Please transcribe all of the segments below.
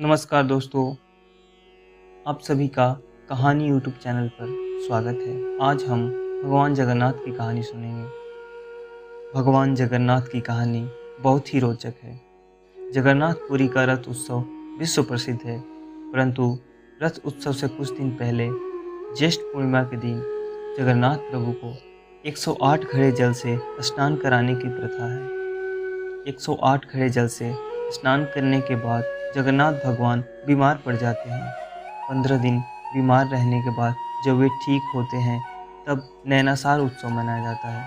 नमस्कार दोस्तों, आप सभी का कहानी यूट्यूब चैनल पर स्वागत है। आज हम भगवान जगन्नाथ की कहानी सुनेंगे। भगवान जगन्नाथ की कहानी बहुत ही रोचक है। जगन्नाथपुरी का रथ उत्सव विश्व प्रसिद्ध है, परंतु रथ उत्सव से कुछ दिन पहले ज्येष्ठ पूर्णिमा के दिन जगन्नाथ प्रभु को 108 घड़े जल से स्नान कराने की प्रथा है। 108 घड़े जल से स्नान करने के बाद जगन्नाथ भगवान बीमार पड़ जाते हैं। 15 दिन बीमार रहने के बाद जब वे ठीक होते हैं तब नैनासार उत्सव मनाया जाता है।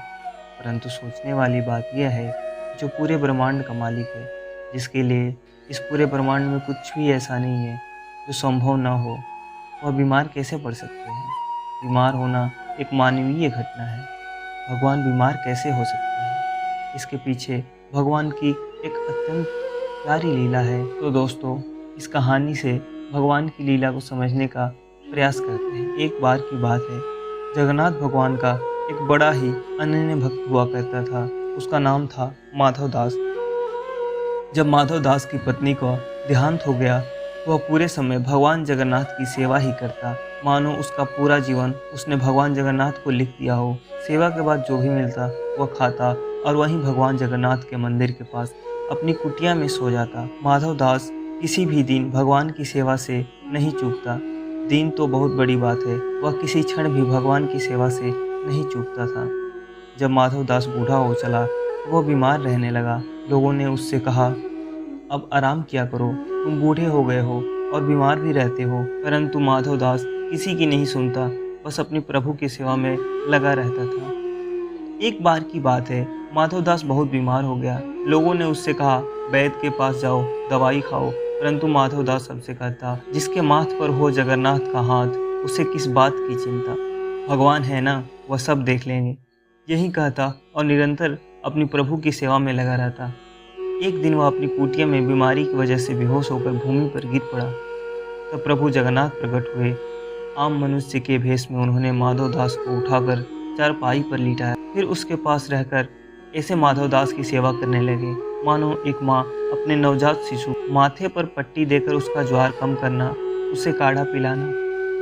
परंतु सोचने वाली बात यह है, जो पूरे ब्रह्मांड का मालिक है, जिसके लिए इस पूरे ब्रह्मांड में कुछ भी ऐसा नहीं है जो संभव ना हो, वह बीमार कैसे पड़ सकते हैं। बीमार होना एक मानवीय घटना है। भगवान बीमार कैसे हो सकते हैं, इसके पीछे भगवान की एक अत्यंत प्यारी लीला है। तो दोस्तों, इस कहानी से भगवान की लीला को समझने का प्रयास करते हैं। एक बार की बात है, जगन्नाथ भगवान का एक बड़ा ही अनन्य भक्त हुआ करता था। उसका नाम था माधव दास। जब माधव दास की पत्नी का देहांत हो गया, वह पूरे समय भगवान जगन्नाथ की सेवा ही करता, मानो उसका पूरा जीवन उसने भगवान जगन्नाथ को लिख दिया हो। सेवा के बाद जो भी मिलता वह खाता और वहीं भगवान जगन्नाथ के मंदिर के पास अपनी कुटिया में सो जाता। माधव दास किसी भी दिन भगवान की सेवा से नहीं चूकता। दिन तो बहुत बड़ी बात है, वह किसी क्षण भी भगवान की सेवा से नहीं चूकता था। जब माधव दास बूढ़ा हो चला, वह बीमार रहने लगा। लोगों ने उससे कहा, अब आराम किया करो, तुम बूढ़े हो गए हो और बीमार भी रहते हो। परंतु माधव दास किसी की नहीं सुनता, बस अपनी प्रभु की सेवा में लगा रहता था। एक बार की बात है, माधव दास बहुत बीमार हो गया। लोगों ने उससे कहा, वैद्य के पास जाओ, दवाई खाओ। परंतु माधव दास सबसे कहता, जिसके माथ पर हो जगन्नाथ का हाथ, उसे किस बात की चिंता, भगवान है ना, वह सब देख लेंगे। यही कहता और निरंतर अपनी प्रभु की सेवा में लगा रहता। एक दिन वह अपनी कुटिया में बीमारी की वजह से बेहोश होकर भूमि पर गिर पड़ा। तब प्रभु जगन्नाथ प्रकट हुए। आम मनुष्य के भेष में उन्होंने माधव दास को उठाकर चारपाई पर लिटाया। फिर उसके पास रहकर ऐसे माधव दास की सेवा करने लगे, मानो एक माँ अपने नवजात शिशु। माथे पर पट्टी देकर उसका ज्वार कम करना, उसे काढ़ा पिलाना।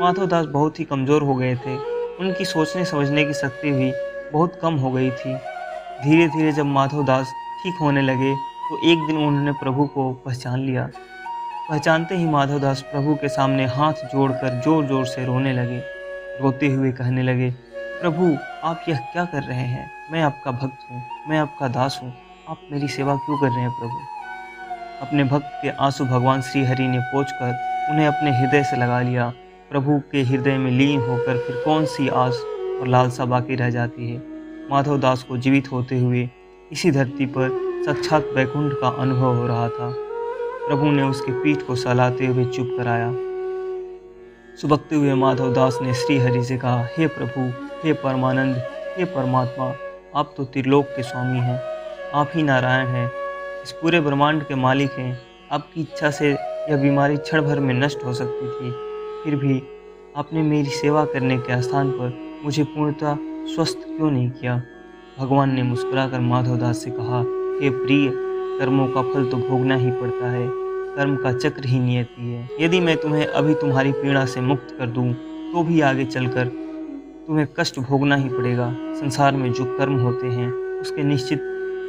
माधव दास बहुत ही कमज़ोर हो गए थे। उनकी सोचने समझने की शक्ति भी बहुत कम हो गई थी। धीरे धीरे जब माधव दास ठीक होने लगे तो एक दिन उन्होंने प्रभु को पहचान लिया। पहचानते ही माधव दास प्रभु के सामने हाथ जोड़कर जोर जोर से रोने लगे। रोते हुए कहने लगे, प्रभु आप यह क्या कर रहे हैं? मैं आपका भक्त हूँ, मैं आपका दास हूँ, आप मेरी सेवा क्यों कर रहे हैं प्रभु? अपने भक्त के आंसू भगवान श्री हरि ने पोंछकर उन्हें अपने हृदय से लगा लिया। प्रभु के हृदय में लीन होकर फिर कौन सी आस और लालसा बाकी रह जाती है। माधव दास को जीवित होते हुए इसी धरती पर साक्षात वैकुंठ का अनुभव हो रहा था। प्रभु ने उसके पीठ को सहलाते हुए चुप कराया। सुबकते हुए माधव दास ने श्री हरि से कहा, हे प्रभु, हे परमानंद, हे परमात्मा, आप तो त्रिलोक के स्वामी हैं, आप ही नारायण हैं, इस पूरे ब्रह्मांड के मालिक हैं। आपकी इच्छा से यह बीमारी क्षण भर में नष्ट हो सकती थी, फिर भी आपने मेरी सेवा करने के स्थान पर मुझे पूर्णतः स्वस्थ क्यों नहीं किया? भगवान ने मुस्कुराकर माधव दास से कहा, हे प्रिय, कर्मों का फल तो भोगना ही पड़ता है, कर्म का चक्र ही नियति है। यदि मैं तुम्हें अभी तुम्हारी पीड़ा से मुक्त कर दूं, तो भी आगे चलकर तुम्हें कष्ट भोगना ही पड़ेगा। संसार में जो कर्म होते हैं उसके निश्चित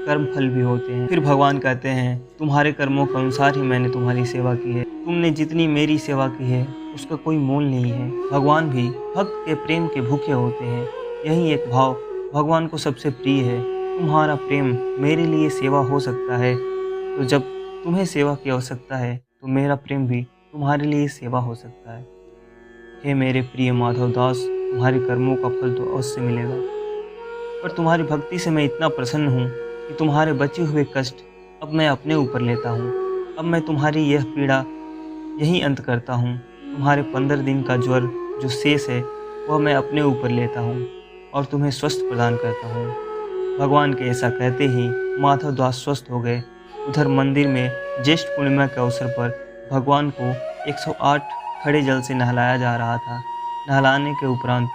कर्म फल भी होते हैं। फिर भगवान कहते हैं, तुम्हारे कर्मों के अनुसार ही मैंने तुम्हारी सेवा की है। तुमने जितनी मेरी सेवा की है उसका कोई मोल नहीं है। भगवान भी भक्त के प्रेम के भूखे होते हैं। यही एक भाव भगवान को सबसे प्रिय है। तुम्हारा प्रेम मेरे लिए सेवा हो सकता है, तो जब तुम्हें सेवा की आवश्यकता है तो मेरा प्रेम भी तुम्हारे लिए सेवा हो सकता है। हे मेरे प्रिय माधव दास, तुम्हारे कर्मों का फल तो अवश्य मिलेगा, पर तुम्हारी भक्ति से मैं इतना प्रसन्न हूँ कि तुम्हारे बचे हुए कष्ट अब मैं अपने ऊपर लेता हूँ। अब मैं तुम्हारी यह पीड़ा यहीं अंत करता हूँ। तुम्हारे 15 दिन का ज्वर जो शेष है वह मैं अपने ऊपर लेता हूँ और तुम्हें स्वस्थ प्रदान करता हूँ। भगवान के ऐसा कहते ही माधव दास स्वस्थ हो गए। उधर मंदिर में ज्येष्ठ पूर्णिमा के अवसर पर भगवान को 108 खड़े जल से नहलाया जा रहा था। नहलाने के उपरांत